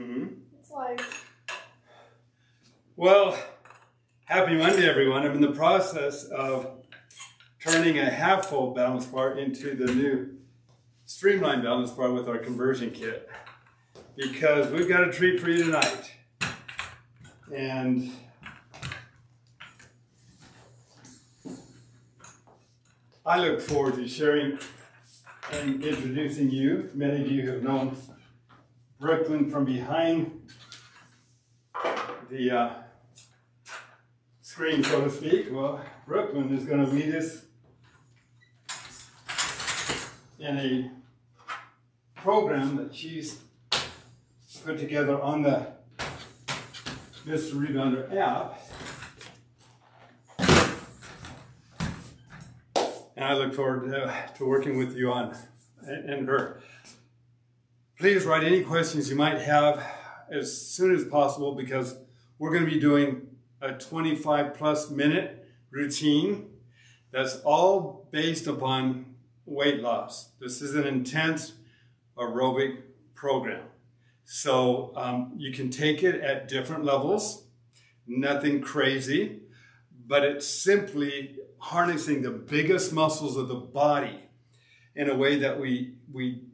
It's like... Well, happy Monday, everyone. I'm in the process of turning a half-full balance bar into the new streamlined balance bar with our conversion kit, because we've got a treat for you tonight. And I look forward to sharing and introducing you. Many of you have known Brooklyn from behind the screen, so to speak. Well, Brooklyn is going to lead us in a program that she's put together on the Mr. Rebounder app. And I look forward to working with you on and her. Please write any questions you might have as soon as possible, because we're going to be doing a 25+ minute routine that's all based upon weight loss. This is an intense aerobic program. So you can take it at different levels, nothing crazy, but it's simply harnessing the biggest muscles of the body in a way that we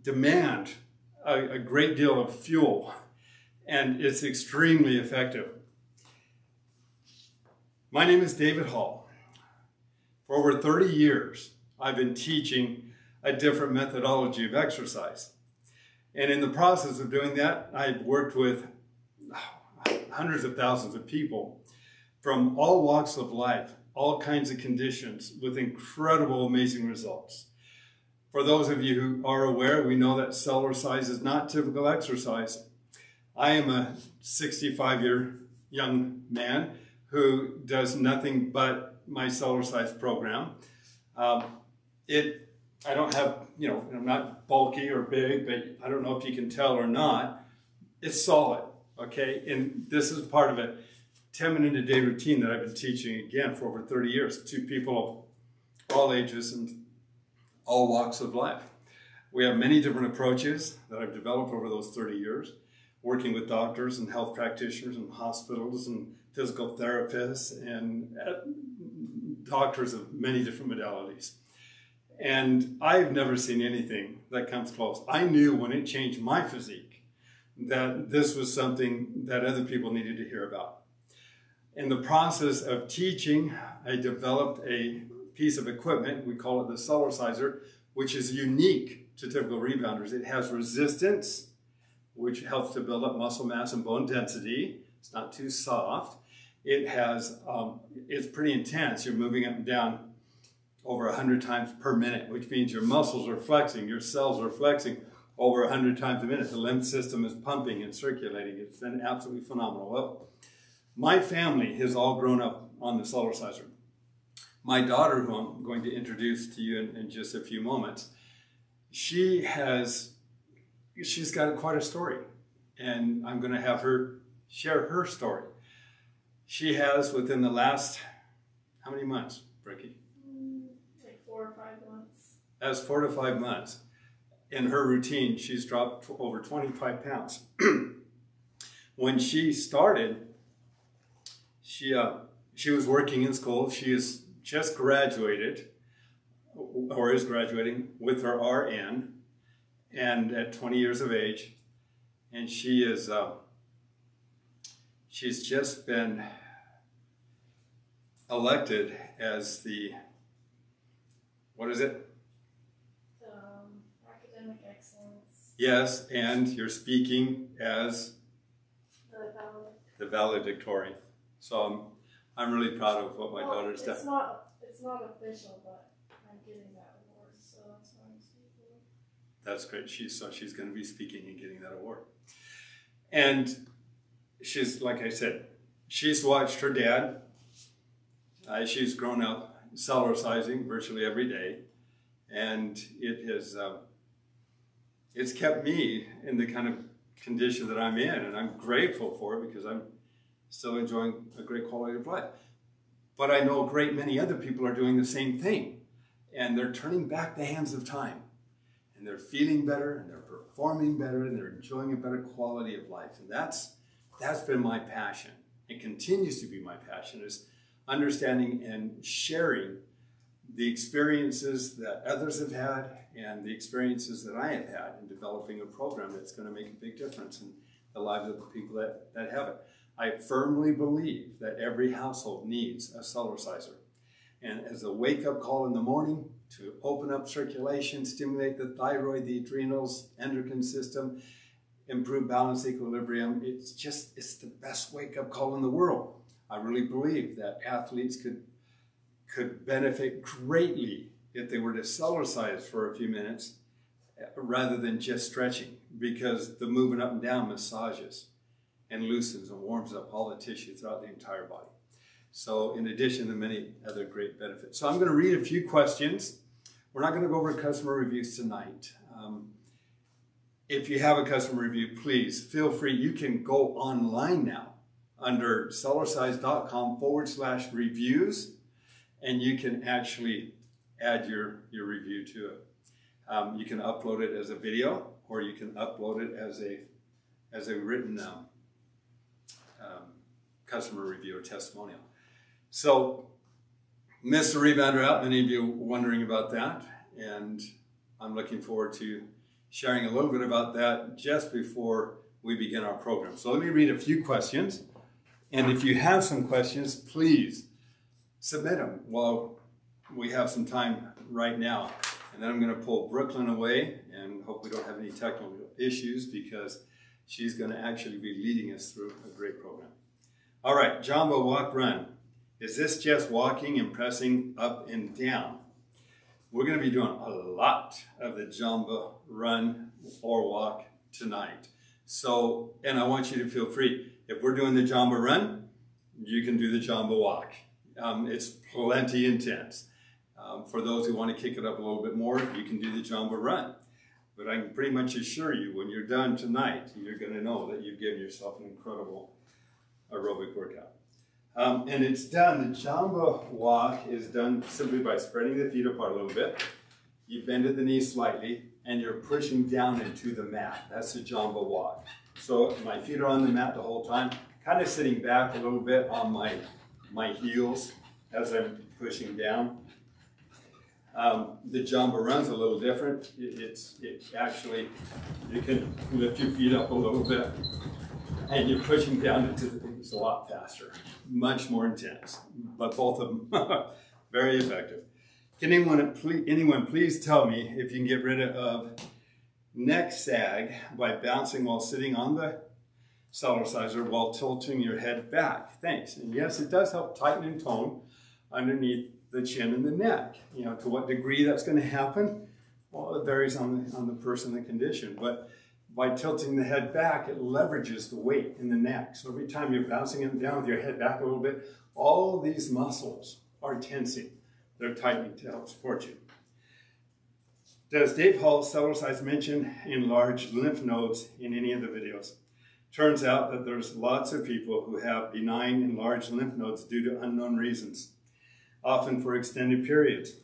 demand a great deal of fuel, and it's extremely effective. My name is David Hall. For over 30 years, I've been teaching a different methodology of exercise. And in the process of doing that, I've worked with hundreds of thousands of people from all walks of life, all kinds of conditions, with incredible, amazing results. For those of you who are aware, we know that cellular size is not typical exercise. I am a 65-year young man who does nothing but my cellular size program. I don't have, I'm not bulky or big, but I don't know if you can tell or not. It's solid, okay? And this is part of a 10-minute-a-day routine that I've been teaching, again, for over 30 years to people of all ages and all walks of life. We have many different approaches that I've developed over those 30 years, working with doctors and health practitioners and hospitals and physical therapists and doctors of many different modalities. And I've never seen anything that comes close. I knew when it changed my physique that this was something that other people needed to hear about. In the process of teaching, I developed a piece of equipment, we call it the Cellerciser, which is unique to typical rebounders. It has resistance, which helps to build up muscle mass and bone density. It's not too soft. It has, it's pretty intense. You're moving up and down over 100 times per minute, which means your muscles are flexing, your cells are flexing over 100 times a minute. The lymph system is pumping and circulating. It's been absolutely phenomenal. Well, my family has all grown up on the Cellerciser. My daughter, who I'm going to introduce to you in just a few moments, she's got quite a story, and I'm going to have her share her story. She has, within the last, how many months, Bricky? Like 4 or 5 months. That's 4 to 5 months. In her routine, she's dropped over 25 pounds. When she started, she was working in school. She is just graduated, or is graduating, with her RN, and at 20 years of age. And she is, she's just been elected as the, what is it? Academic excellence. Yes, and you're speaking as the valedictorian. So I'm really proud of what my daughter's done. It's not official, but I'm getting that award, so that's why I'm speaking. That's great. She's going to be speaking and getting that award. And she's, like I said, she's watched her dad. She's grown up Cellercising virtually every day, and it has it's kept me in the kind of condition that I'm in, and I'm grateful for it because I'm still enjoying a great quality of life. But I know a great many other people are doing the same thing, and they're turning back the hands of time. And and they're feeling better, and they're performing better, and they're enjoying a better quality of life. And that's been my passion. It continues to be my passion, is understanding and sharing the experiences that others have had and the experiences that I have had in developing a program that's going to make a big difference in the lives of the people that have it. I firmly believe that every household needs a Cellerciser. And as a wake-up call in the morning to open up circulation, stimulate the thyroid, the adrenals, endocrine system, improve balance, equilibrium, it's the best wake-up call in the world. I really believe that athletes could benefit greatly if they were to Cellercise for a few minutes rather than just stretching, because the moving up and down massages and loosens and warms up all the tissue throughout the entire body. So in addition to many other great benefits. So I'm going to read a few questions. We're not going to go over customer reviews tonight. If you have a customer review, please feel free. You can go online now under Cellercise.com/reviews, and you can actually add your review to it. You can upload it as a video, or you can upload it as a written customer review or testimonial. So, Mr. Rebounder out, many of you were wondering about that, and I'm looking forward to sharing a little bit about that just before we begin our program. So let me read a few questions, and if you have some questions, please submit them while we have some time right now. And then I'm going to pull Brooklyn away and hope we don't have any technical issues, because she's going to actually be leading us through a great program. All right, Jamba Walk Run. Is this just walking and pressing up and down? We're going to be doing a lot of the Jamba Run or Walk tonight. So, and I want you to feel free. If we're doing the Jamba Run, you can do the Jamba Walk. It's plenty intense. For those who want to kick it up a little bit more, you can do the Jamba Run. But I can pretty much assure you, when you're done tonight, you're going to know that you've given yourself an incredible aerobic workout. And it's done, the Jamba Walk is done simply by spreading the feet apart a little bit. You bend at the knees slightly, and you're pushing down into the mat. That's the Jamba Walk. So my feet are on the mat the whole time, kind of sitting back a little bit on my heels as I'm pushing down. The Jamba Run's a little different. It's actually, you can lift your feet up a little bit, and you're pushing down into the things a lot faster, much more intense, but both of them very effective. Can anyone please tell me if you can get rid of neck sag by bouncing while sitting on the Cellerciser while tilting your head back? Thanks. And yes, it does help tighten and tone underneath the chin and the neck. You know, to what degree that's going to happen, well, it varies on the person and the condition. But by tilting the head back, it leverages the weight in the neck. So every time you're bouncing up and down with your head back a little bit, all these muscles are tensing. They're tightening to help support you. Does Dave Hall's Cellercise mention enlarged lymph nodes in any of the videos? Turns out that there's lots of people who have benign enlarged lymph nodes due to unknown reasons, often for extended periods.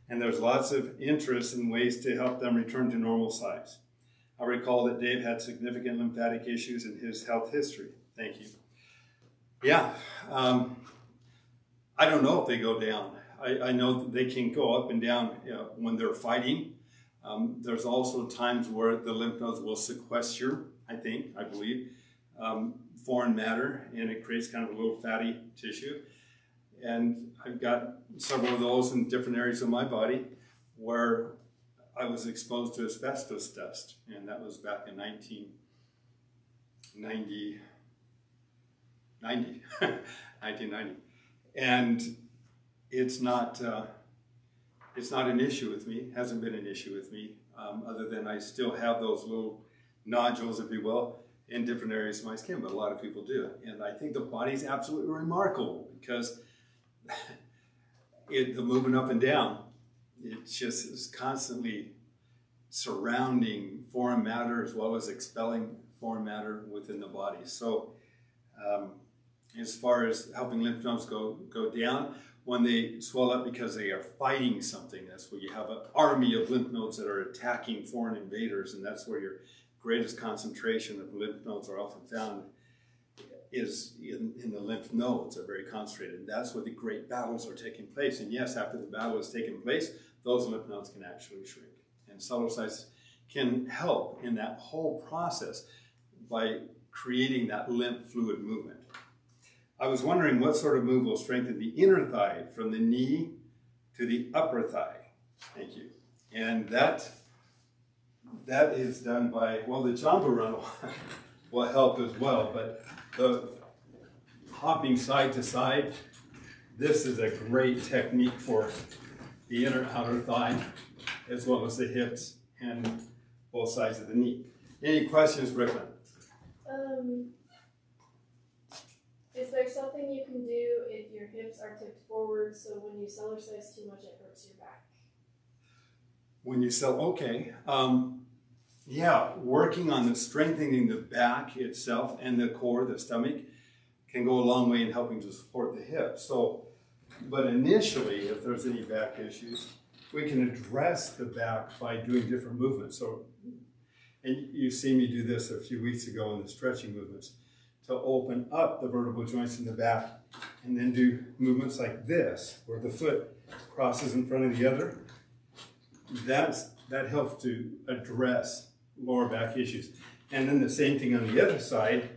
And there's lots of interest in ways to help them return to normal size. I recall that Dave had significant lymphatic issues in his health history. Thank you. Yeah, I don't know if they go down. I know that they can go up and down when they're fighting. There's also times where the lymph nodes will sequester, I believe, foreign matter, and it creates kind of a little fatty tissue. And I've got several of those in different areas of my body where I was exposed to asbestos dust, and that was back in 1990. And it's not an issue with me, hasn't been an issue with me, other than I still have those little nodules, if you will, in different areas of my skin, but a lot of people do. And I think the body's absolutely remarkable, because the moving up and down, it just is constantly surrounding foreign matter as well as expelling foreign matter within the body. So as far as helping lymph nodes go down. When they swell up because they are fighting something, that's where you have an army of lymph nodes that are attacking foreign invaders, and that's where your greatest concentration of lymph nodes are often found, is in the lymph nodes, are very concentrated. That's where the great battles are taking place. And yes, after the battle has taken place, those lymph nodes can actually shrink. And Cellercites can help in that whole process by creating that lymph fluid movement. I was wondering what sort of move will strengthen the inner thigh from the knee to the upper thigh. Thank you. And that is done by, well, the Jamba run will help as well, but the hopping side to side, this is a great technique for the inner outer thigh, as well as the hips and both sides of the knee. Any questions, Brooklyn? Is there something you can do if your hips are tipped forward so when you Cellercise too much it hurts your back? When you okay. Yeah, working on the strengthening the back itself and the core, the stomach, can go a long way in helping to support the hips. So, but initially, if there's any back issues, we can address the back by doing different movements. So, and you see me do this a few weeks ago in the stretching movements, to open up the vertebral joints in the back and then do movements like this, where the foot crosses in front of the other. That helps to address lower back issues. And then the same thing on the other side,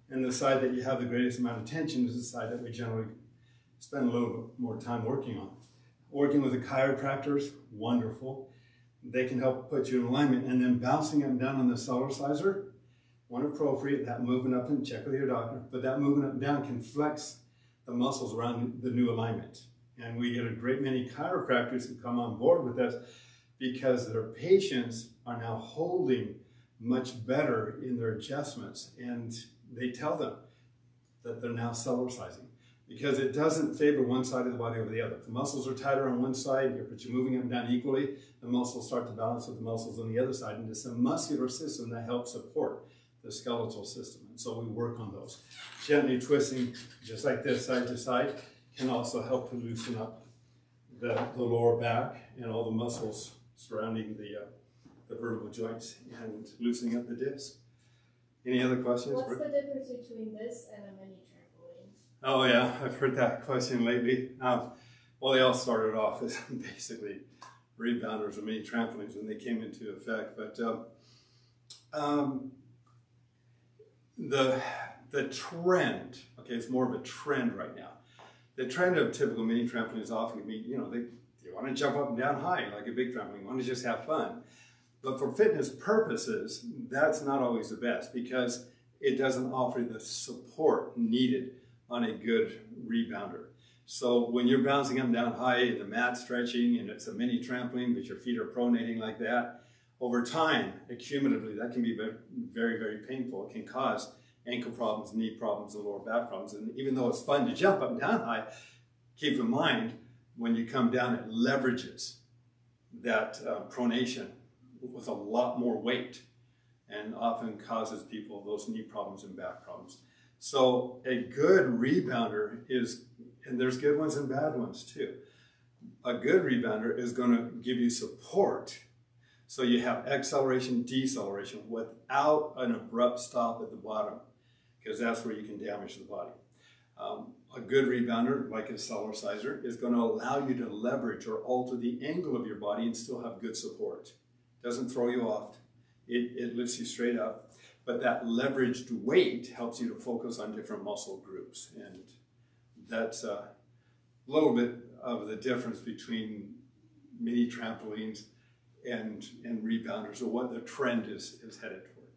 and the side that you have the greatest amount of tension is the side that we generally spend a little bit more time working on. Working with the chiropractors, wonderful. They can help put you in alignment, and then bouncing them down on the Cellerciser, when appropriate, that moving up, and check with your doctor, but that moving up and down can flex the muscles around the new alignment. And we get a great many chiropractors who come on board with us because their patients are now holding much better in their adjustments, and they tell them that they're now Cellercising, because it doesn't favor one side of the body over the other. If the muscles are tighter on one side, but you're moving them down equally, the muscles start to balance with the muscles on the other side, and it's a muscular system that helps support the skeletal system. And so we work on those. Gently twisting, just like this, side to side, can also help to loosen up the lower back and all the muscles surrounding the vertebral joints and loosening up the disc. Any other questions? What's the difference between this and a mini trampoline? Oh yeah, I've heard that question lately. Well, they all started off as basically rebounders or mini trampolines when they came into effect, but the trend, okay, it's more of a trend right now. The trend of typical mini trampolines often can be, they want to jump up and down high like a big trampoline, want to just have fun. But for fitness purposes, that's not always the best because it doesn't offer the support needed on a good rebounder. So when you're bouncing up and down high and the mat stretching and it's a mini trampoline, but your feet are pronating like that, over time, accumulatively, that can be very, very, very painful. It can cause ankle problems, knee problems, and lower back problems. And even though it's fun to jump up and down high, keep in mind, when you come down, it leverages that pronation with a lot more weight and often causes people those knee problems and back problems. So a good rebounder is, and there's good ones and bad ones too. A good rebounder is going to give you support. So you have acceleration, deceleration without an abrupt stop at the bottom, because that's where you can damage the body. A good rebounder, like a Cellerciser, is going to allow you to leverage or alter the angle of your body and still have good support. Doesn't throw you off. It lifts you straight up. But that leveraged weight helps you to focus on different muscle groups. And that's a little bit of the difference between mini trampolines and rebounders, or what the trend is headed toward.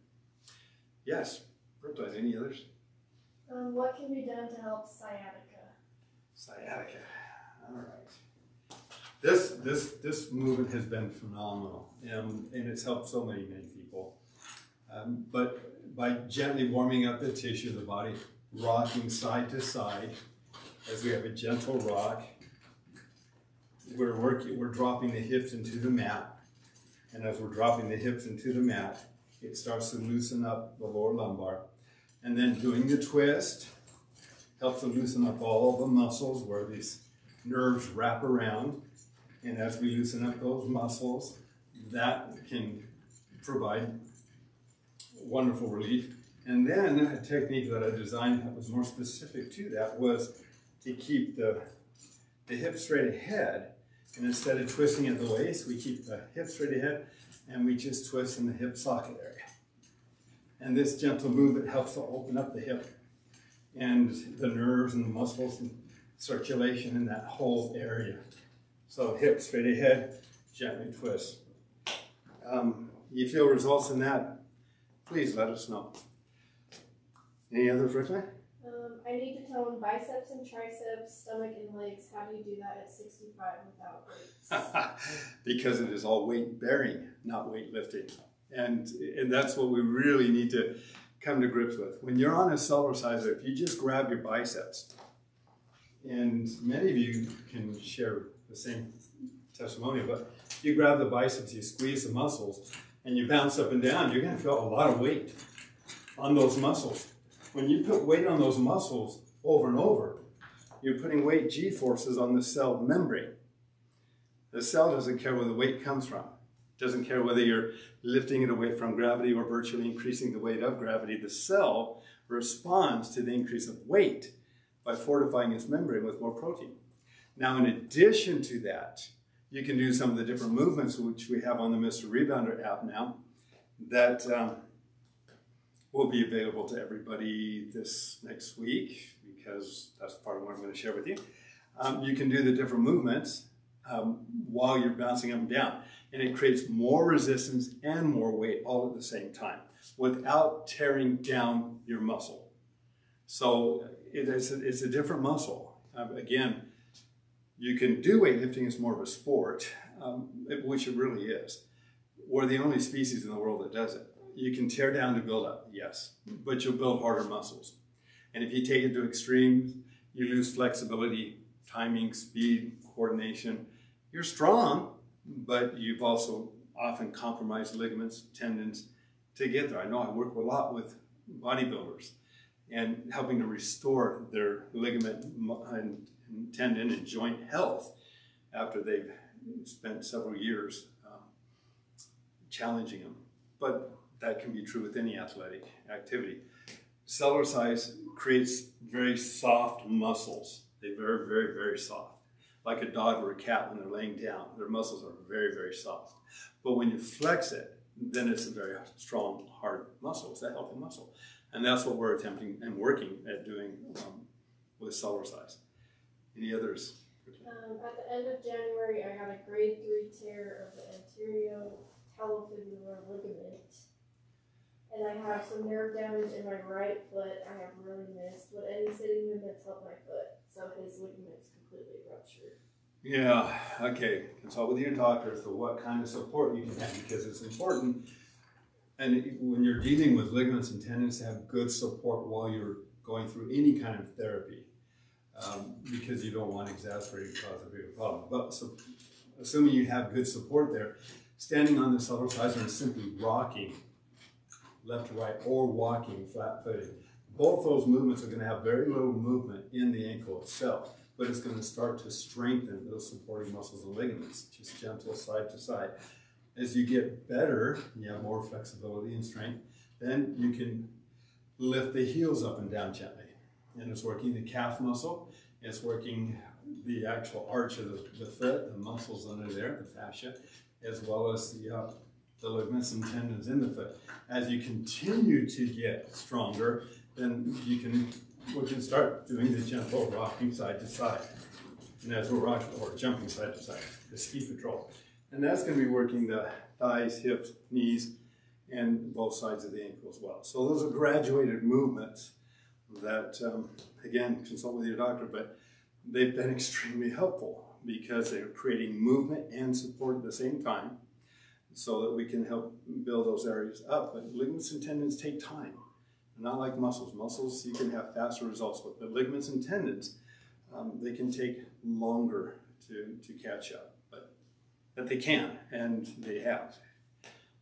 Yes, Brooklyn, any others? What can be done to help sciatica? Sciatica, all right. This movement has been phenomenal, and it's helped so many people. But by gently warming up the tissue of the body, rocking side to side, as we have a gentle rock, we're dropping the hips into the mat, and as we're dropping the hips into the mat, it starts to loosen up the lower lumbar. And then doing the twist, helps to loosen up all the muscles where these nerves wrap around. And as we loosen up those muscles, that can provide wonderful relief. And then a technique that I designed that was more specific to that was to keep the hip straight ahead. And instead of twisting at the waist, we keep the hip straight ahead and we just twist in the hip socket area. And this gentle movement helps to open up the hip and the nerves and the muscles and circulation in that whole area. So hip straight ahead, gently twist. You feel results in that, please let us know. Any others, Rickman? I need to tone biceps and triceps, stomach and legs. How do you do that at 65 without weights? Because it is all weight bearing, not weight lifting. And that's what we really need to come to grips with. When you're on a Cellerciser, if you just grab your biceps, and many of you can share the same testimony, but you grab the biceps, you squeeze the muscles, and you bounce up and down, you're going to feel a lot of weight on those muscles. When you put weight on those muscles over and over, you're putting weight G-forces on the cell membrane. The cell doesn't care where the weight comes from. It doesn't care whether you're lifting it away from gravity or virtually increasing the weight of gravity. The cell responds to the increase of weight by fortifying its membrane with more protein. Now, in addition to that, you can do some of the different movements which we have on the Mr. Rebounder app now that will be available to everybody this next week, because that's part of what I'm going to share with you. You can do the different movements while you're bouncing up and down, and it creates more resistance and more weight all at the same time without tearing down your muscle. So it's a different muscle. Again, you can do weightlifting as more of a sport, which it really is. We're the only species in the world that does it. You can tear down to build up, yes, but you'll build harder muscles. And if you take it to extremes, you lose flexibility, timing, speed, coordination. You're strong, but you've also often compromised ligaments, tendons to get there. I know I work a lot with bodybuilders and helping to restore their ligament and tendon and joint health after they've spent several years challenging them. But that can be true with any athletic activity. Cellercise creates very soft muscles. They're very, very, very soft. Like a dog or a cat when they're laying down, their muscles are very, very soft. But when you flex it, then it's a very strong, hard muscle. It's a healthy muscle. And that's what we're attempting and working at doing with Cellercise. Any others? At the end of January, I got a grade 3 tear of the anterior talofibular ligament. And I have some nerve damage in my right foot. I have really missed. Would any sitting movements help my foot? So his ligament's completely ruptured. Yeah, okay. Consult with your doctor as to what kind of support you can have, because it's important. And when you're dealing with ligaments and tendons, to have good support while you're going through any kind of therapy, because you don't want to exacerbate and cause a bigger problem. But so, assuming you have good support there, standing on the Cellerciser and simply rocking left to right or walking flat-footed, both those movements are going to have very little movement in the ankle itself, but it's going to start to strengthen those supporting muscles and ligaments, just gentle side to side. As you get better, you have more flexibility and strength, then you can lift the heels up and down gently. And it's working the calf muscle, it's working the actual arch of the foot, the muscles under there, the fascia, as well as the ligaments and tendons in the foot. As you continue to get stronger, then we can start doing the gentle rocking side to side. And as we're rocking or jumping side to side, the ski patrol. And that's going to be working the thighs, hips, knees, and both sides of the ankle as well. So those are graduated movements that, again, consult with your doctor, but they've been extremely helpful because they're creating movement and support at the same time so that we can help build those areas up. But ligaments and tendons take time. Not like muscles. Muscles, you can have faster results with, but ligaments and tendons, they can take longer to catch up. But they can, and they have.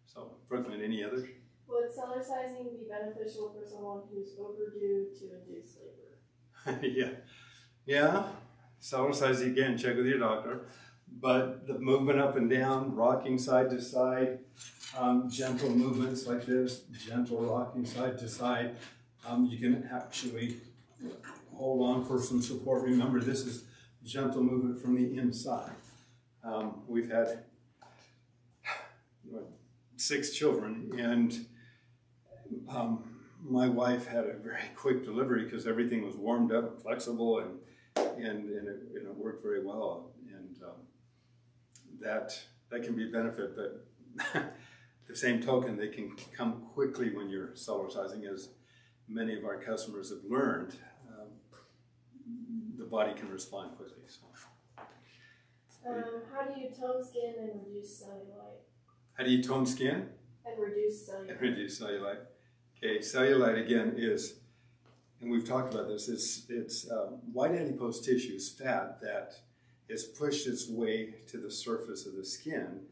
So, Brooklyn, any others? Would Cellercising be beneficial for someone who's overdue to induce labor? Yeah. Yeah. Cellular again, check with your doctor. But the movement up and down, rocking side to side, gentle movements like this, gentle rocking side to side. You can actually hold on for some support. Remember, this is gentle movement from the inside. We've had 6 children, and my wife had a very quick delivery because everything was warmed up and flexible, and it worked very well. And that can be a benefit, but the same token, they can come quickly when you're cellularizing, as many of our customers have learned. The body can respond quickly. So. How do you tone skin and reduce cellulite? How do you tone skin? And reduce cellulite. And reduce cellulite. Okay, cellulite again is, and we've talked about this, it's white adipose tissue is fat that has pushed its way to the surface of the skin.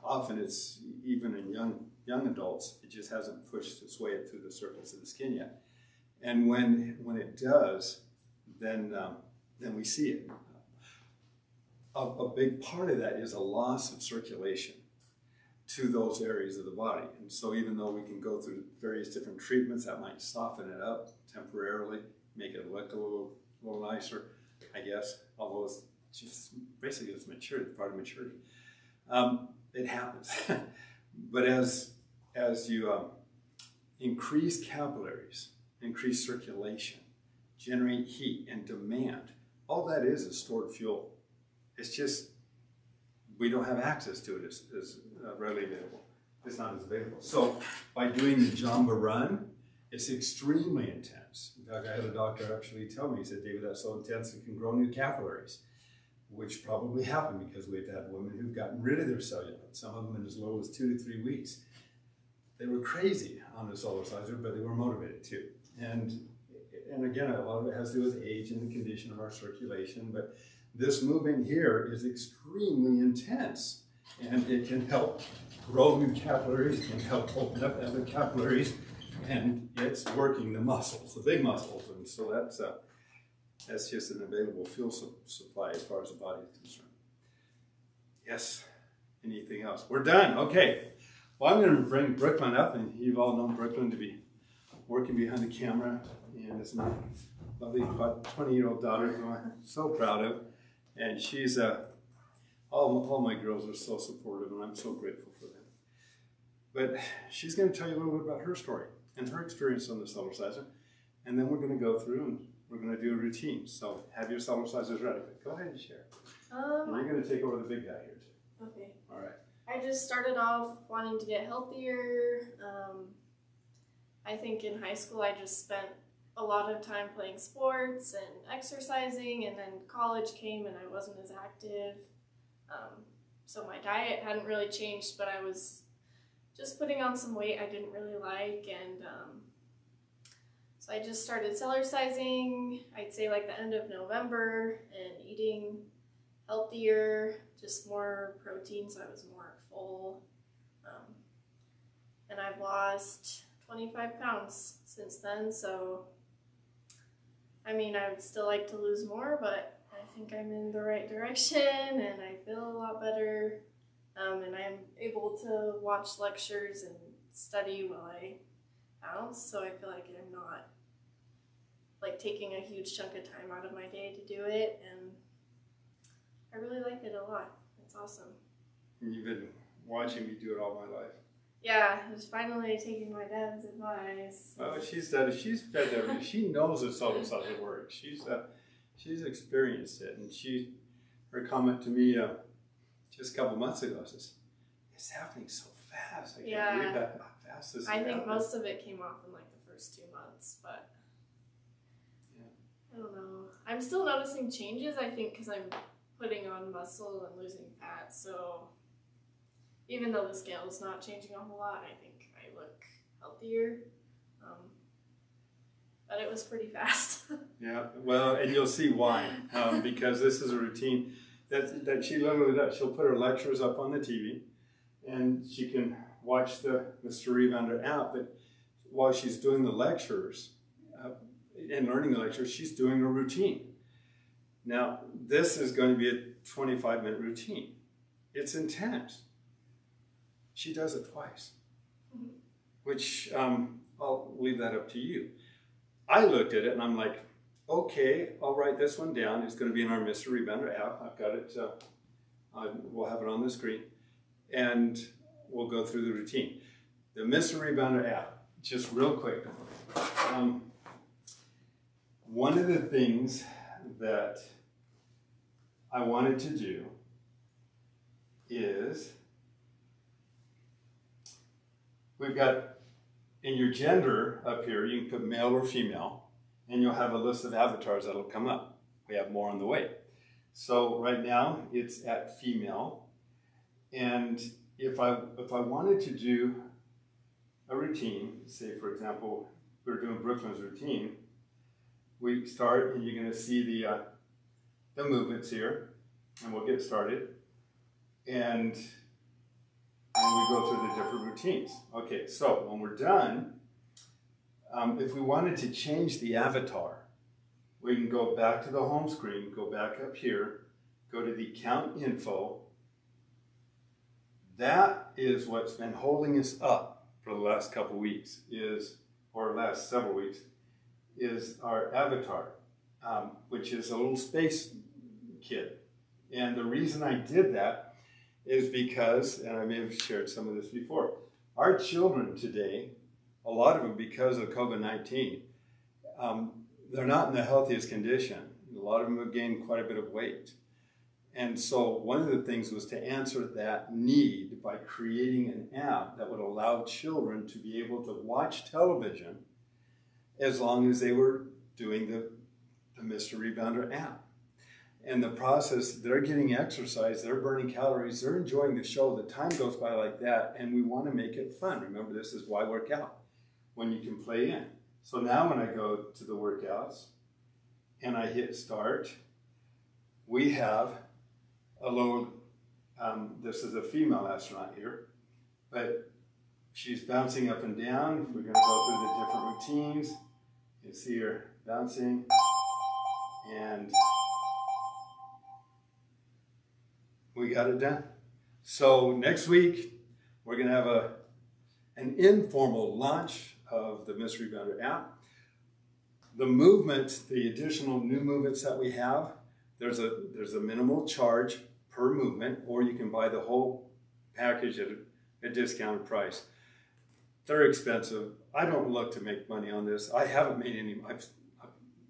Often it's, even in young adults, it just hasn't pushed its way through the surface of the skin yet. And when it does, then we see it. A big part of that is a loss of circulation to those areas of the body. And so even though we can go through various different treatments that might soften it up temporarily, make it look a little nicer, I guess, although it's just basically it's maturity, it's part of maturity. It happens. But as you increase capillaries, increase circulation, generate heat and demand, all that is stored fuel. It's just we don't have access to it as readily available. It's not as available. So by doing the Jamba run, it's extremely intense. In fact, I had a doctor actually tell me, he said, David, that's so intense it can grow new capillaries, which probably happened because we've had women who've gotten rid of their cellulite, some of them in as low as 2 to 3 weeks. They were crazy on the Cellular, but they were motivated too. And again, a lot of it has to do with age and the condition of our circulation, but this movement here is extremely intense, and it can help grow new capillaries, it can help open up other capillaries, and it's working the muscles, the big muscles, and so that's just an available fuel supply as far as the body is concerned. Yes, anything else? We're done, okay. Well, I'm going to bring Brooklyn up, and you've all known Brooklyn to be working behind the camera, and it's my lovely 20-year-old daughter who I'm so proud of. And she's, all my girls are so supportive, and I'm so grateful for them. But she's going to tell you a little bit about her story and her experience on the Cellular, and then we're going to go through and we're going to do a routine. So have your Cellular ready. Go ahead and share. And you're going to take over the big guy here too. Okay. All right. I just started off wanting to get healthier. I think in high school I just spent a lot of time playing sports and exercising, and then college came and I wasn't as active. So my diet hadn't really changed, but I was just putting on some weight I didn't really like, and so I just started cellularizing, I'd say like the end of November, and eating healthier, just more protein, so I was more full. And I've lost 25 pounds since then, so I mean, I would still like to lose more, but I think I'm in the right direction and I feel a lot better. And I'm able to watch lectures and study while I bounce, so I feel like I'm not like taking a huge chunk of time out of my day to do it, and I really like it a lot. It's awesome. You've been watching me do it all my life. Yeah, I was finally taking my dad's advice. Oh, she's fed everything. She knows the Cellular works. She's experienced it, and her comment to me just a couple months ago says, "It's happening so fast. I can't believe how fast this is happening." I think most of it came off in like the first 2 months, but I don't know. I'm still noticing changes, I think, because I'm putting on muscle and losing fat, so even though the scale is not changing a whole lot, I think I look healthier. But it was pretty fast. Yeah, well, and you'll see why, because this is a routine that she literally does. She'll put her lectures up on the TV, and she can watch the Master Evander app, but while she's doing the lectures, and learning the lecture, she's doing a routine. Now, this is going to be a 25-minute routine. It's intense. She does it twice, which I'll leave that up to you. I looked at it and I'm like, okay, I'll write this one down. It's going to be in our Mr. Rebounder app. I've got it. We'll have it on the screen, and we'll go through the routine. The Mr. Rebounder app, just real quick. One of the things that I wanted to do is, we've got in your gender up here, you can put male or female, and you'll have a list of avatars that'll come up. We have more on the way. So right now it's at female, and if I wanted to do a routine, say for example we're doing Brooklyn's routine, we start and you're going to see the movements here, and we'll get started, and we go through the different routines. Okay, so when we're done, if we wanted to change the avatar, we can go back to the home screen, go back up here, go to the account info. That is what's been holding us up for the last couple weeks, or last several weeks, is our avatar, which is a little space kid. And the reason I did that is because, and I may have shared some of this before, our children today, a lot of them because of COVID-19, they're not in the healthiest condition. A lot of them have gained quite a bit of weight. And so one of the things was to answer that need by creating an app that would allow children to be able to watch television as long as they were doing the Mr. Rebounder app. And the process, they're getting exercise, they're burning calories, they're enjoying the show, the time goes by like that, and we want to make it fun. Remember, this is why work out, when you can play in. So now when I go to the workouts and I hit start, we have a little, this is a female astronaut here, but she's bouncing up and down. We're going to go through the different routines. You see her bouncing, and we got it done. So next week, we're going to have an informal launch of the Mr. Rebounder app. The movements, the additional new movements that we have, there's a minimal charge per movement, or you can buy the whole package at a discounted price. They're expensive. I don't look to make money on this. I haven't made any.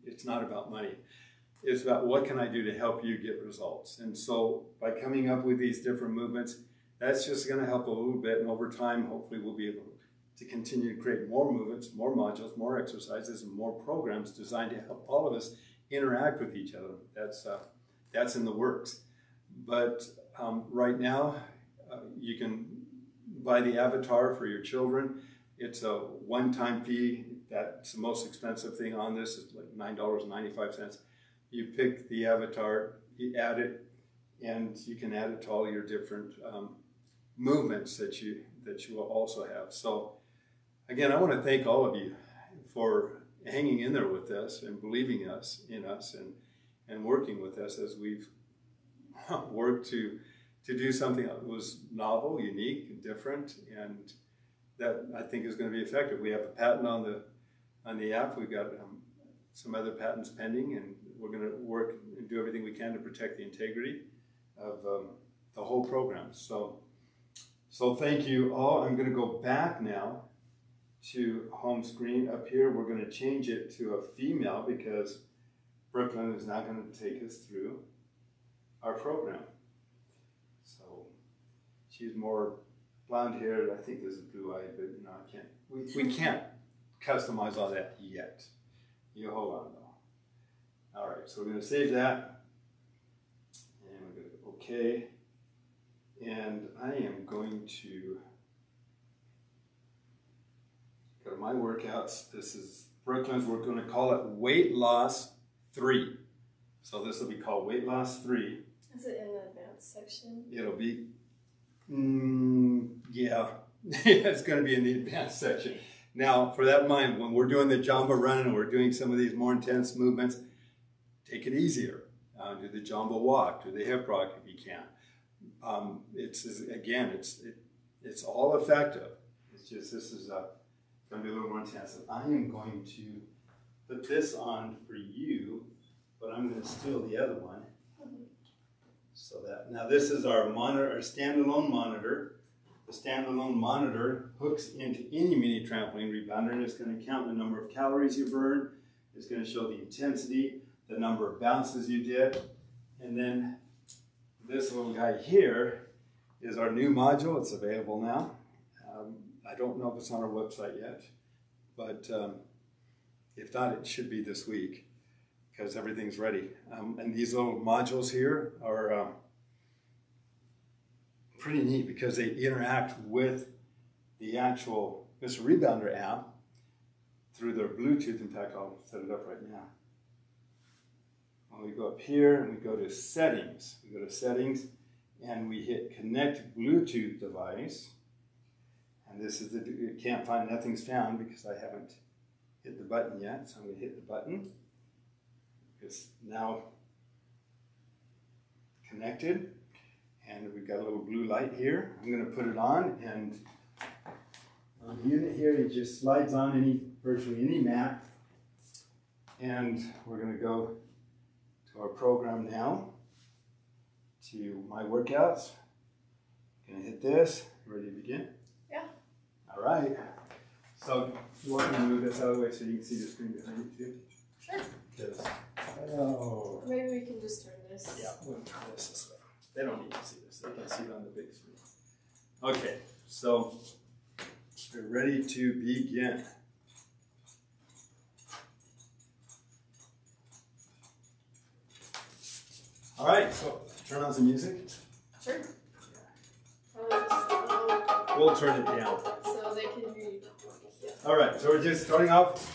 It's not about money. It's about what can I do to help you get results. And so by coming up with these different movements, that's just going to help a little bit. And over time, hopefully we'll be able to continue to create more movements, more modules, more exercises, and more programs designed to help all of us interact with each other. That's in the works. But right now, you can buy the avatar for your children. It's a one-time fee. That's the most expensive thing on this. It's like $9.95. You pick the avatar, you add it, and you can add it to all your different movements that you will also have. So again, I want to thank all of you for hanging in there with us and believing in us and working with us as we've worked to do something that was novel, unique, different, and that I think is going to be effective. We have a patent on the app. We've got some other patents pending, and we're going to work and do everything we can to protect the integrity of the whole program. So thank you all. I'm going to go back now to home screen up here. We're going to change it to a female because Brooklyn is now going to take us through our program. So she's more blonde haired. I think this is blue eyed, but no, I can't. We can't customize all that yet. You hold on though. All right, so we're going to save that, and we're going to go OK. And I am going to go to my workouts. This is Brooklyn's. We're going to call it Weight Loss 3. So this will be called Weight Loss 3. Is it in the advanced section? It'll be, yeah, it's going to be in the advanced section. Now, for that in mind, when we're doing the Jamba run and we're doing some of these more intense movements, take it easier. Do the Jamba walk, do the hip rock if you can. It's all effective. It's just this is going to be a little more intense. I am going to put this on for you, but I'm going to steal the other one. So that now this is our monitor, our standalone monitor. The standalone monitor hooks into any mini trampoline rebounder, and it's going to count the number of calories you burned. It's going to show the intensity, the number of bounces you did, and then this little guy here is our new module. It's available now. I don't know if it's on our website yet, but if not, it should be this week because everything's ready. And these little modules here are pretty neat because they interact with the actual Mr. Rebounder app through their Bluetooth. In fact, I'll set it up right now. When we go up here and we go to settings, and we hit connect Bluetooth device. And this is you can't find, nothing's found because I haven't hit the button yet. So I'm going to hit the button. It's now connected. And we've got a little blue light here. I'm going to put it on, and on the unit here, it just slides on virtually any mat. And we're going to go to our program now, to my workouts. Going to hit this. Ready to begin? Yeah. All right. So you want me to move this out of the way so you can see the screen behind you too? Sure. Maybe we can just turn this. Yeah, we'll turn this way. They don't need to see this. They can see it on the big screen. Okay, so we're ready to begin. All right, so turn on some music. Sure. We'll turn it down. So they can hear you. Yeah. All right, so we're just starting off.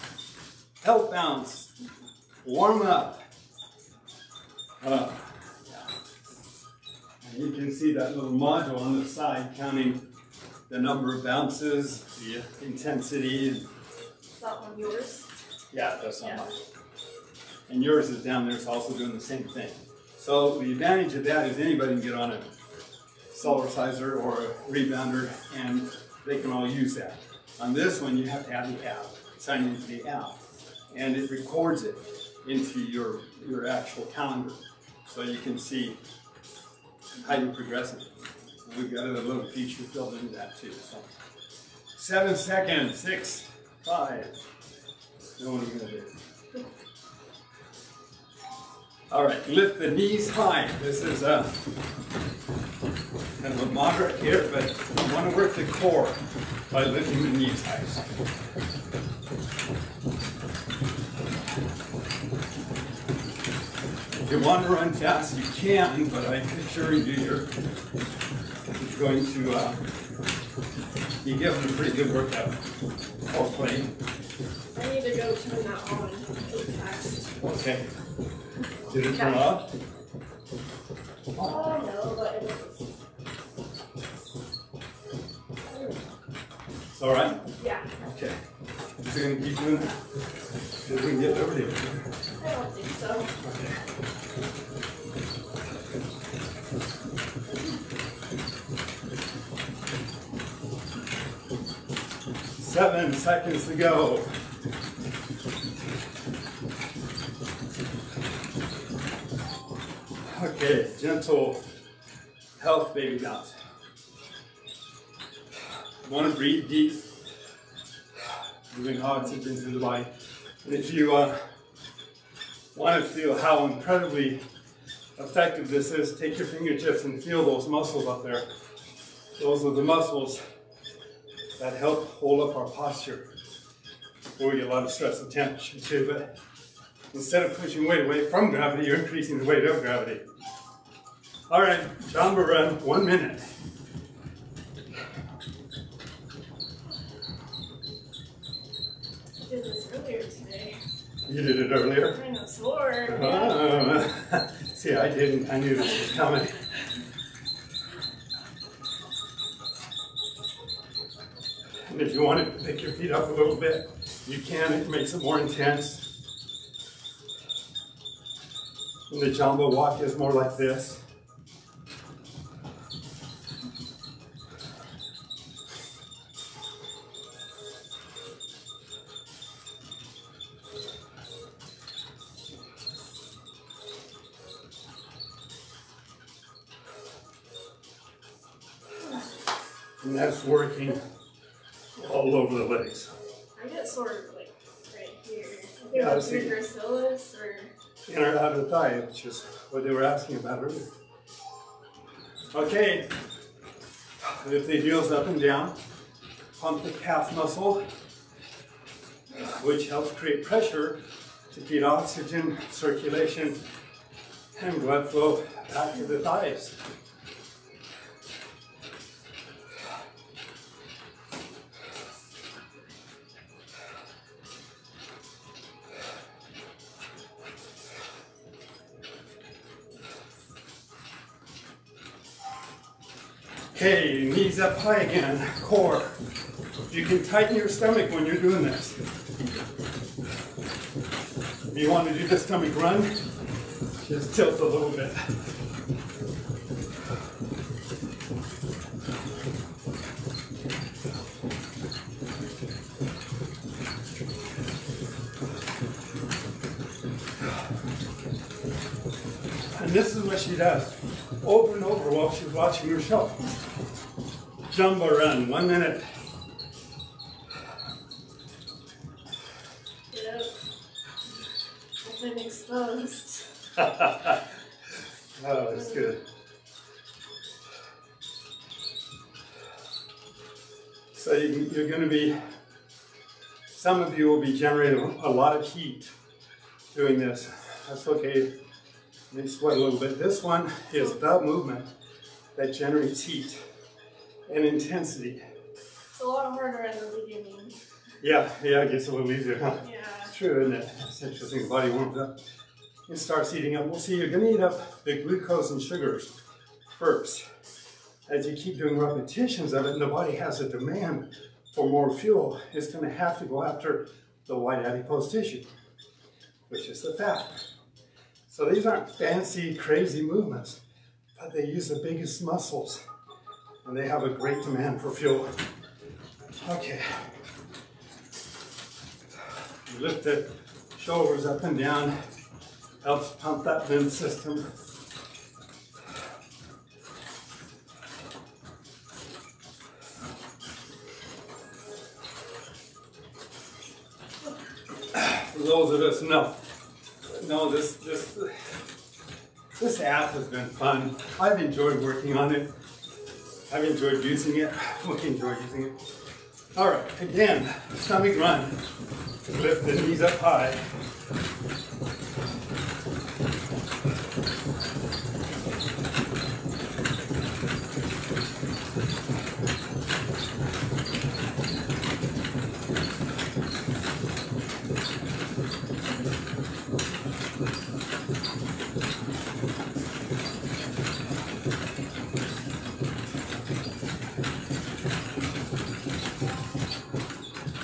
Health bounce. Warm up. And you can see that little module on the side counting the number of bounces, the intensity. Is that one yours? Yeah, that's not mine. And yours is down there, it's also doing the same thing. So the advantage of that is anybody can get on a Cellerciser or a rebounder and they can all use that. On this one, you have to have the app, sign into the app, and it records it into your actual calendar so you can see how you're progressing. And we've got other little features built into that too. So 7 seconds, 6, 5. No one even did. All right, lift the knees high. This is kind of a moderate here, but you want to work the core by lifting the knees high. If you want to run fast, you can, but I assure you you're going to be given a pretty good workout while playing. I need to go turn that on really fast. Okay. Did it turn off? Oh, no, but it was. It's all right? Yeah. Okay. Is it going to keep doing that? See if we can get liberty. I don't think so. Okay. Seven seconds to go. Okay, gentle health baby bounce. You want to breathe deep, moving oxygen through the body. And if you want to feel how incredibly effective this is, take your fingertips and feel those muscles up there. Those are the muscles that help hold up our posture. Where we get a lot of stress and tension too, but instead of pushing weight away from gravity, you're increasing the weight of gravity. All right, Jamba run, 1 minute. I did this earlier today. You did it earlier? I know, sore. See, I didn't. I knew this was coming. And if you want to pick your feet up a little bit, you can. It makes it more intense. And the jumbo walk is more like this. And that's working all over the legs. I get sort of like right here. I think Yeah, that's your gracilis or... In or out of the thigh, which is what they were asking about earlier. Okay, lift the heels up and down. Pump the calf muscle, which helps create pressure to get oxygen, circulation, and blood flow back to the thighs. Okay, knees up high again, core. You can tighten your stomach when you're doing this. If you want to do the stomach run, just tilt a little bit. And this is what she does over and over while she's watching her show. Jumbo run, 1 minute. Yep. I've been exposed. Oh, that's good. So you're going to be, some of you will be generating a lot of heat doing this. That's okay. Let me sweat a little bit. This one is the movement that generates heat and intensity. It's a lot harder in the beginning. Yeah, it gets a little easier, huh? Yeah. It's true, isn't it? It's interesting. The body warms up. It starts eating up. We'll see, you're going to eat up the glucose and sugars first. As you keep doing repetitions of it, and the body has a demand for more fuel, it's going to have to go after the white adipose tissue, which is the fat. So these aren't fancy, crazy movements, but they use the biggest muscles, and they have a great demand for fuel. Okay. You lift the shoulders up and down, helps pump that lymph system. For those of us who know this app has been fun. I've enjoyed working on it. I've enjoyed using it. We enjoy using it. All right, again, stomach run. Lift the knees up high.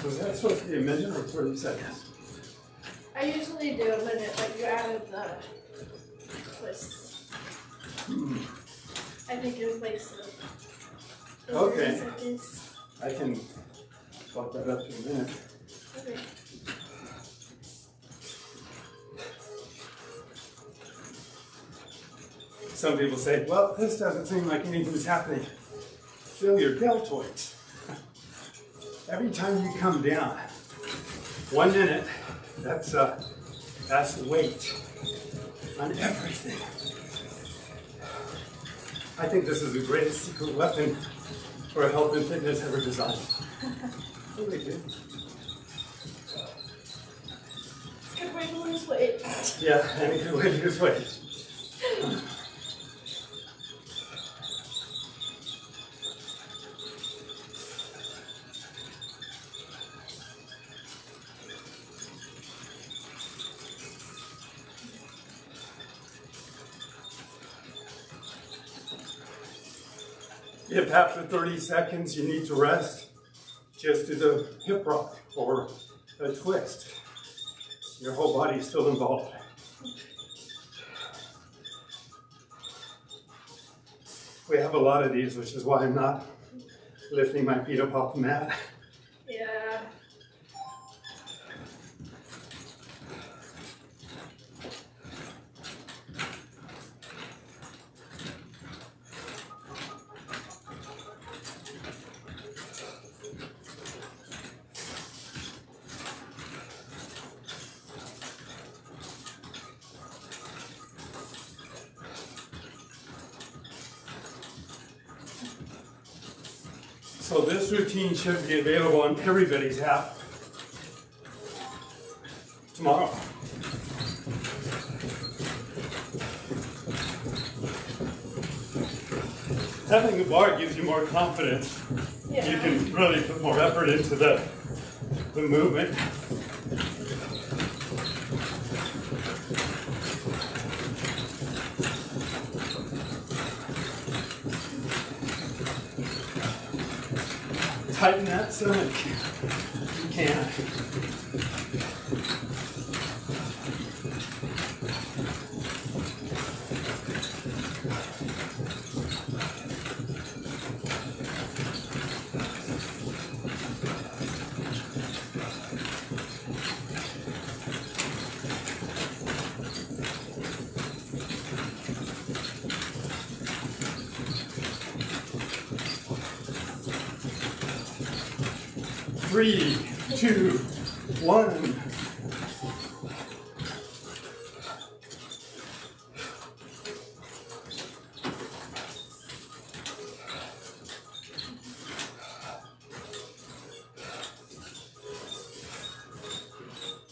Was that supposed to be a minute or 30 seconds? I usually do a minute, but you added the twists. I think it makes it. Okay. 30 seconds. I can bump that up to a minute. Okay. Some people say, well, this doesn't seem like anything's happening. Feel your deltoids. Every time you come down, 1 minute, that's weight on everything. I think this is the greatest secret weapon for health and fitness ever designed. Really good. It's a good way to lose weight. Yeah, and a good way to lose weight. If after 30 seconds you need to rest, just do the hip rock or a twist. Your whole body is still involved. We have a lot of these, which is why I'm not lifting my feet up off the mat. Yeah. So this routine should be available on everybody's app tomorrow. Having a bar gives you more confidence. Yeah. You can really put more effort into the movement. Tighten that stomach. You can. Three, two, one.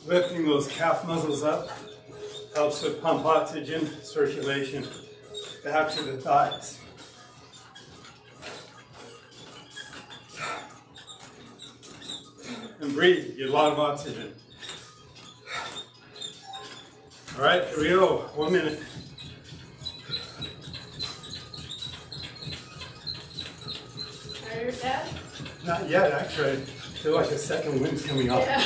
Lifting those calf muscles up helps to pump oxygen circulation back to the thighs. And breathe, you get a lot of oxygen. All right, here we go, 1 minute. Tired, Dad? Not yet, actually. I feel like a second wind's coming up. Yeah.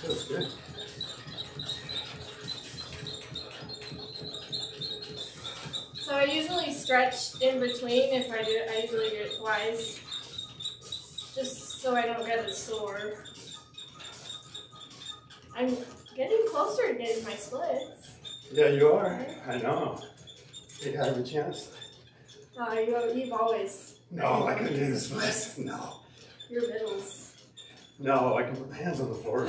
Feels good. So I usually stretch in between. If I do it, I usually do it twice, just so I don't get it sore. I'm getting closer to getting my splits. Yeah, you are. I know. You have a chance. You've always. No, I couldn't do this place. No. Your middles. No, I can put my hands on the floor,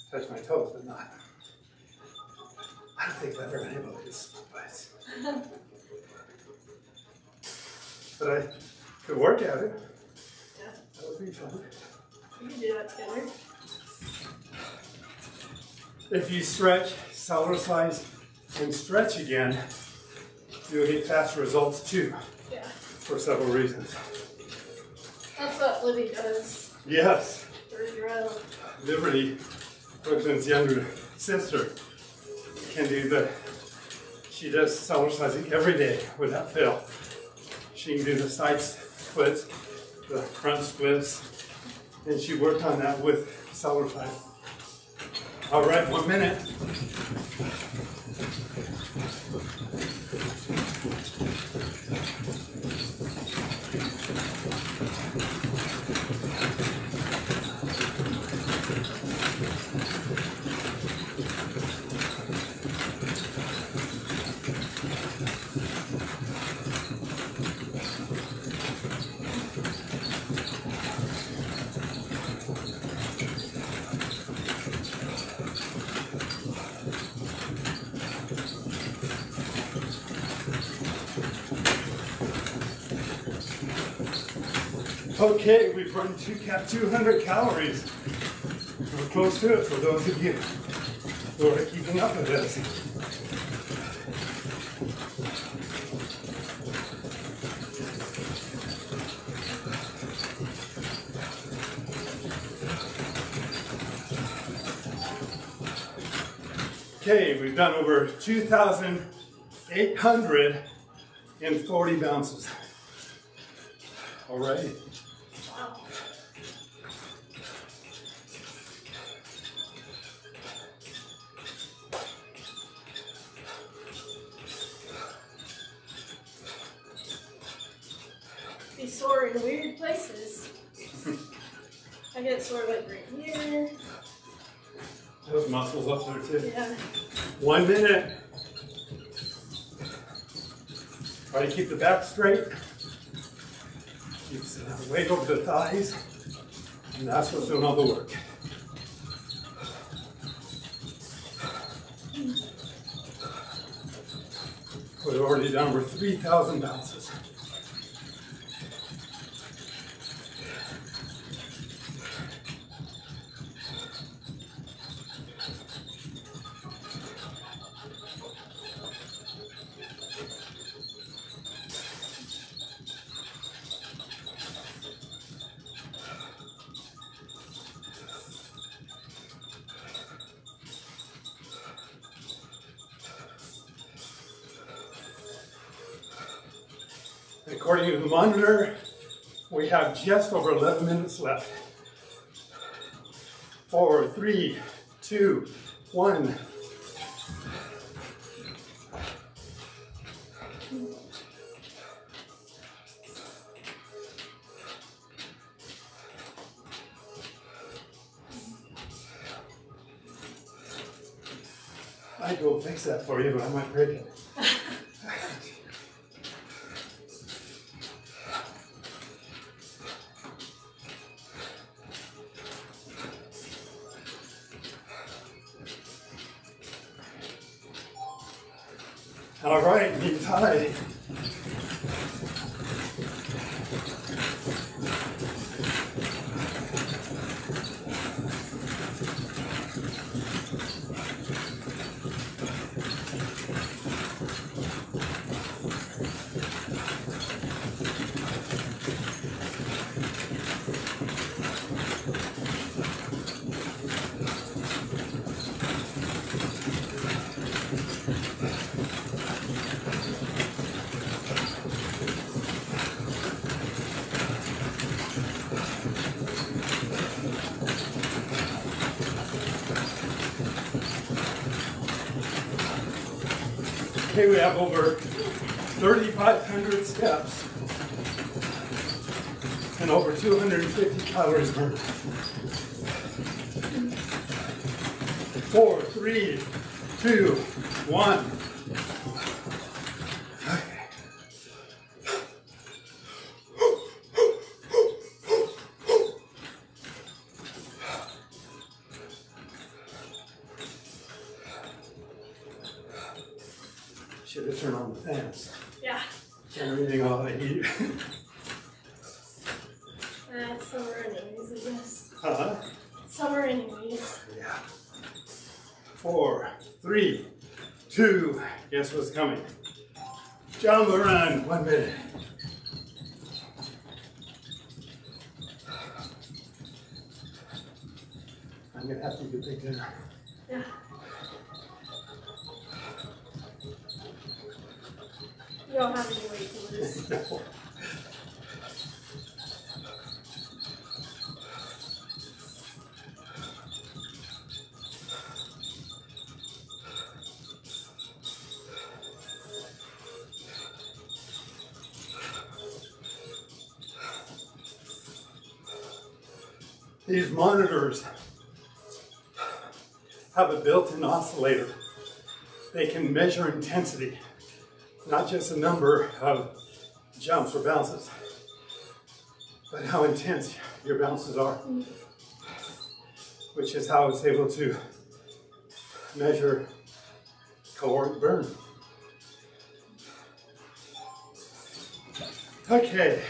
touch my toes, but not. I don't think I've ever been able to do this place. But I could work at it. Yeah. That would be fun. We can do that together. If you stretch, cellular-size, and stretch again, you'll get faster results too, Yeah. for several reasons. That's what Libby does. Yes, For drill. Liberty, Brooklyn's younger sister, can do she does cellular-sizing every day without fail. She can do the side splits, the front splits, and she worked on that with cellular-size. All right, 1 minute. Okay, we've run 200 calories. We're close to it for those of you who are keeping up with this. Okay, we've done over 2,800 in 40 bounces. All right. Wow. Be sore in weird places. I get sore like right here. Those muscles up there too. Yeah. 1 minute. Try to keep the back straight. Keep the weight over the thighs. And that's what's doing all the work. We've already done over 3,000 bounces. According to the monitor, we have just over 11 minutes left. 4, 3, 2, 1. I'd go fix that for you, but I might break it. All right, knee tight. Okay, we have over 3,500 steps and over 250 calories burned. 4, 3, 2, 1. Should have turned on the fans. Yeah. Turn everything off the heat. It's summer anyways, I guess. Huh? Summer anyways. Yeah. 4, 3, 2. Guess what's coming? Jump around. 1 minute. I'm gonna have to get big dinner. Yeah. You don't have any weight to lose. No. These monitors have a built-in oscillator. They can measure intensity, not just the number of jumps or bounces, but how intense your bounces are, which is how it's able to measure caloric burn. Okay.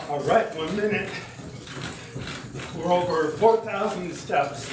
All right, 1 minute. We're over 4,000 steps.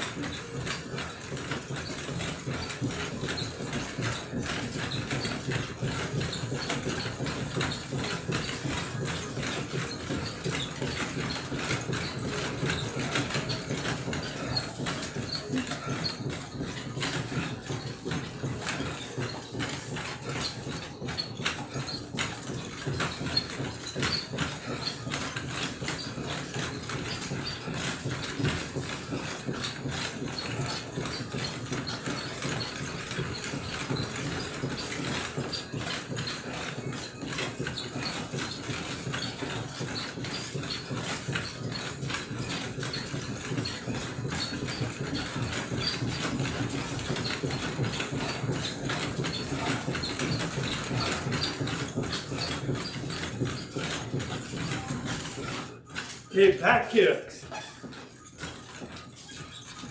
Okay, back kicks.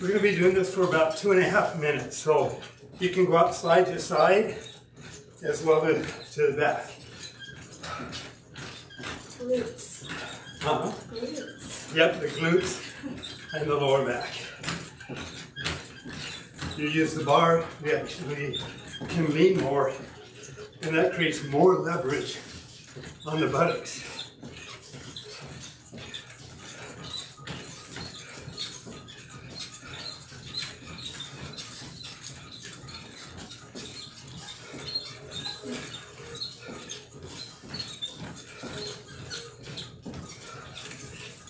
We're going to be doing this for about 2.5 minutes, so you can go up side to side as well as to the back. Glutes. Glutes. Yep, the glutes and the lower back. You use the bar, we actually can lean more, and that creates more leverage on the buttocks.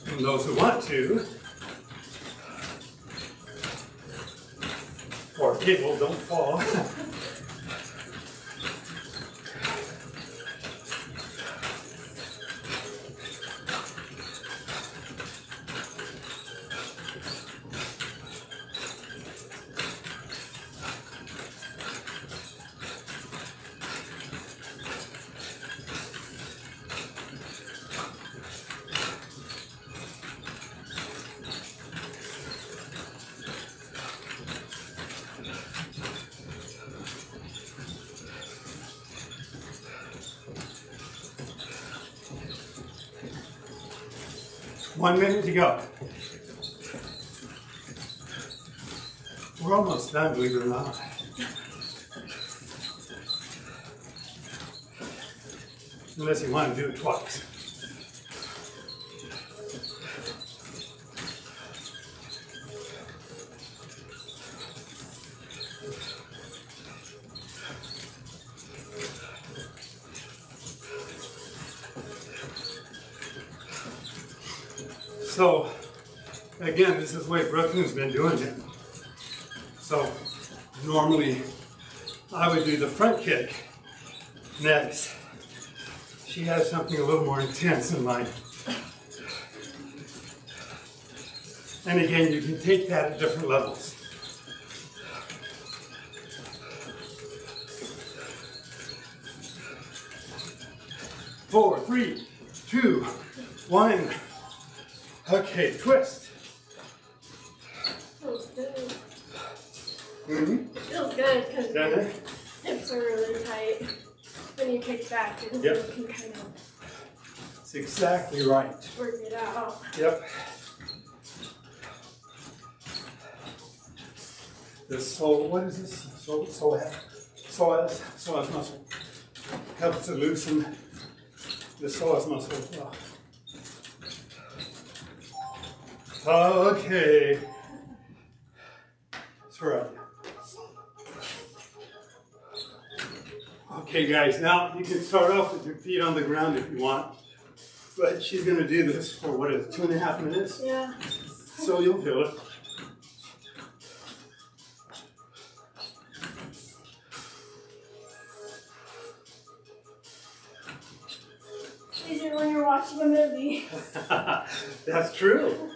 And those who want to, or people, don't fall. One minute to go. We're almost done, believe it or not. Unless you want to do it twice. So, again, this is the way Brooklyn's been doing it. So, normally I would do the front kick next. She has something a little more intense in mind. And again, you can take that at different levels. Four, 3, 2, 1. Okay, twist. Feels good. Mm-hmm. Feels good because your hips are really tight. When you kick back, and Yep. you can kind of That's exactly right. work it out. Yep. The what is this? Psoas muscle. Helps to loosen the psoas muscle as well. Okay. That's right. Okay, guys, now you can start off with your feet on the ground if you want. But she's going to do this for, what is it, 2.5 minutes? Yeah. So you'll feel it. Easier when you're watching a movie. That's true.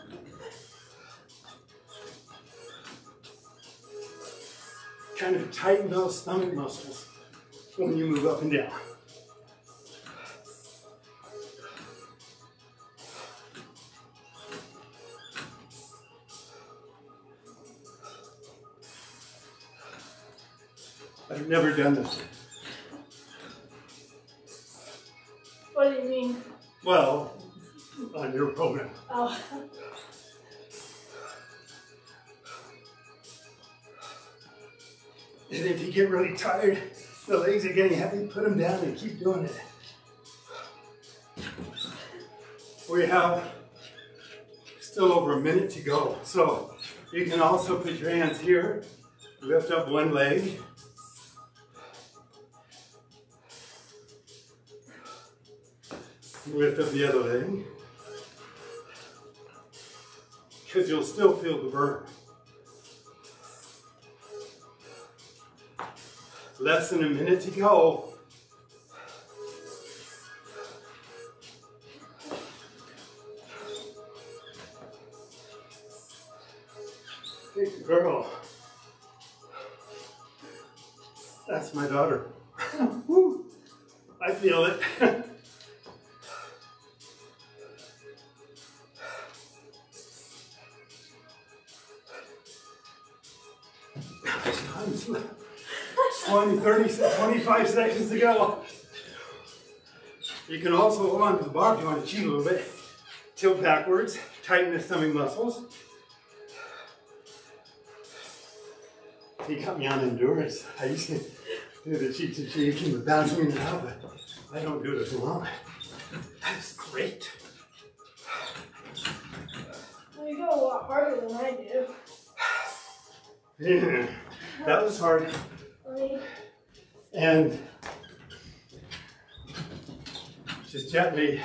Kind of tighten those stomach muscles when you move up and down. I've never done this. What do you mean? Well, And if you get really tired, the legs are getting heavy, put them down and keep doing it. We have still over a minute to go. So you can also put your hands here, lift up one leg. Lift up the other leg. Because you'll still feel the burn. Less than a minute to go. Good girl. That's my daughter. Woo. I feel it. Time's left. 20, 30, 25 seconds to go. You can also hold on to the bar if you want to cheat a little bit. Tilt backwards, tighten the stomach muscles. He got me on endurance. I used to do the cheek to cheek and the bouncing in and out, but I don't do it as long. That's great. Well, you go a lot harder than I do. Yeah, that was hard. And just gently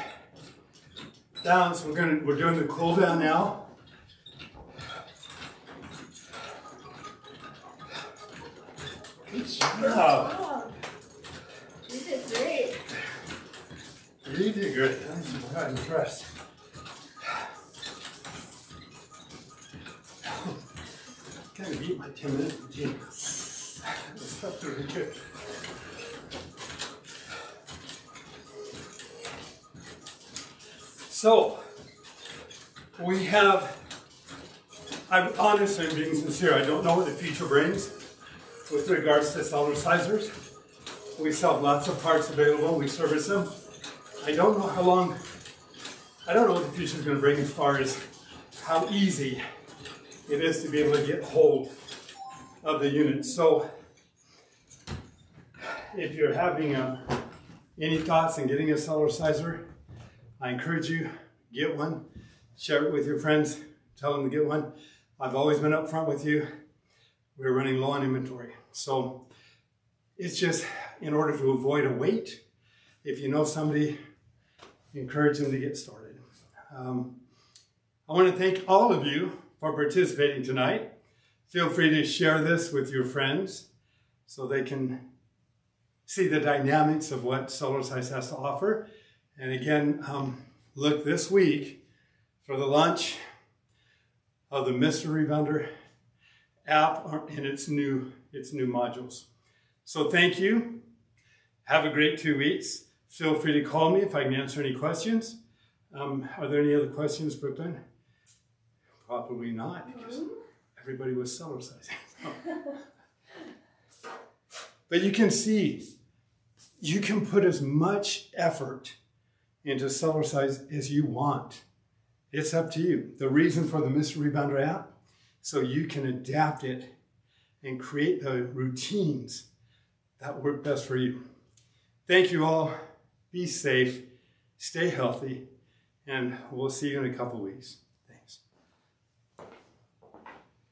down. So we're doing the cool down now. Good job. Wow. You did great. You did great. I'm impressed. Kind of beat my 10-minute routine. This stuff's really good. So, we have, I'm honestly being sincere, I don't know what the future brings with regards to Cellercisers. We still have lots of parts available, we service them. I don't know how long, I don't know what the future is going to bring as far as how easy it is to be able to get hold of the unit. So, if you're having any thoughts on getting a Cellerciser, I encourage you, get one, share it with your friends, tell them to get one. I've always been upfront with you. We're running low on inventory. So it's just in order to avoid a wait, if you know somebody, encourage them to get started. I want to thank all of you for participating tonight. Feel free to share this with your friends so they can see the dynamics of what Cellercise has to offer. And again, look this week for the launch of the Mystery Rebounder app and its new modules. So thank you. Have a great 2 weeks. Feel free to call me if I can answer any questions. Are there any other questions, Brooklyn? Probably not, because everybody was Cellercising. But you can see, you can put as much effort into Cellercise as you want. It's up to you. The reason for the Mystery Rebounder app, so you can adapt it and create the routines that work best for you. Thank you all. Be safe, stay healthy, and we'll see you in a couple weeks.